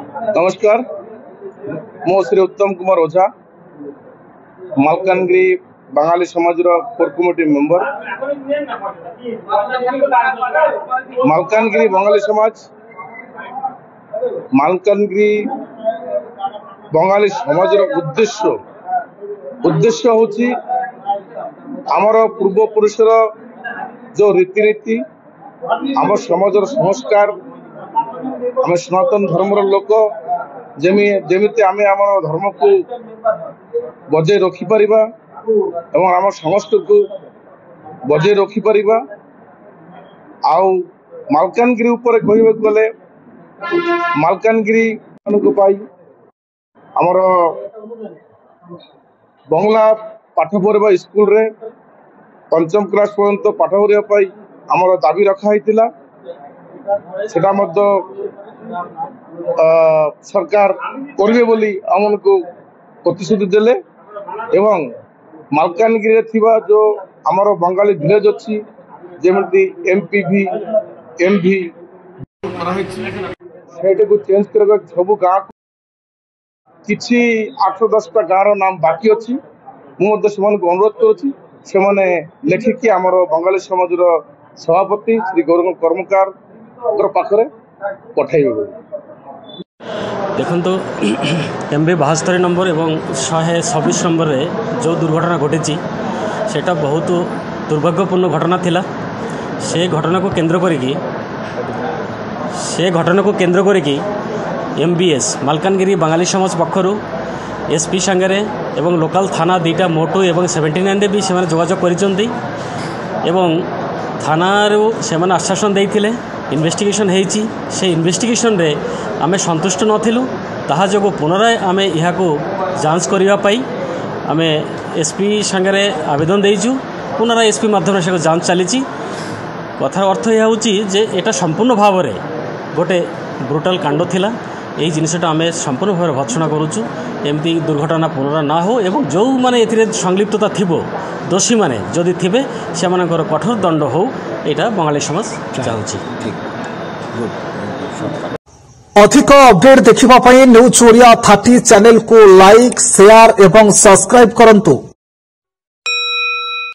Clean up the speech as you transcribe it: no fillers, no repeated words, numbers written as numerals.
नमस्कार मो श्री उत्तम कुमार ओझा मालकानगिरी बांगाली समाज core committee member. Malkangiri Bangali समाज मालकानगिरी बांगाली समाज उद्देश्य होची आमर पूर्वपुरुषर जो रीतिनीति आम समाज संस्कार आम सनातन धर्मर लोक जमीती आम धर्म को बजाय रखिपर एवं आम समस्त को बजाय रखिपर। मालकानगिरी उपर कहवा गले मालकानगिरी आमर बंगला पाठ पढ़ा स्कूल रे पंचम क्लास पर्यंत पाठ पढ़ाई आमर दाबी रखाई सेटा मध्य सरकार करिवे बोली हमको प्रतिश्रुति देले एवं मालकानगिरी थिबा जो आमर बंगाली विलेज अच्छी जेमती एमपीवी एमवी को चेंज कर सब गाँ किछि 8-10टा गाँव नाम बाकी अच्छी मुझे अनुरोध करुँचे लेखिकी आमर बंगाली समाज सभापति श्री गौरव कर्मकार पाखे पठाइबे। देखो MB 72 नंबर एवं 126 नंबर रे जो दुर्घटना घटी सेटा बहुत दुर्भाग्यपूर्ण घटना थिला। से घटना को केंद्र करिकी MBS मालकानगिरी बांगाली समाज पक्षरु SP सांगरे एवं लोकल थाना 2टा मोटू एवं 79 रे भी से जोगाजोग करिसंती एवं थानारू से आश्वासन देइथिले इन्वेस्टिगेशन हेची। से इन्वेस्टिगेशन रे आमे संतुष्ट नथिलु ताहा जोगो पुनराय आमे इहाको जांच करिवा पाई आमे SP सांगरे आवेदन देइछु। पुनराय SP माध्यम से जांच चली कथार अर्थ यह होची जे एटा संपूर्ण भाव में गोटे ब्रुटाल कांड थिला। यही जिनटा आम संपूर्ण भाव भर्सना करुचु एमती दुर्घटना पुनरा ना हो एवं जो माने एथिरे संलिप्तता थिबो दोषी माने जदि थिबे से कठोर दंड हो एटा बंगाली समाज चाहूची। अधिक अपडेट देखिबा पई न्यूज ओडिया 30 चैनल को लाइक शेयर एवं सब्सक्राइब करंतु।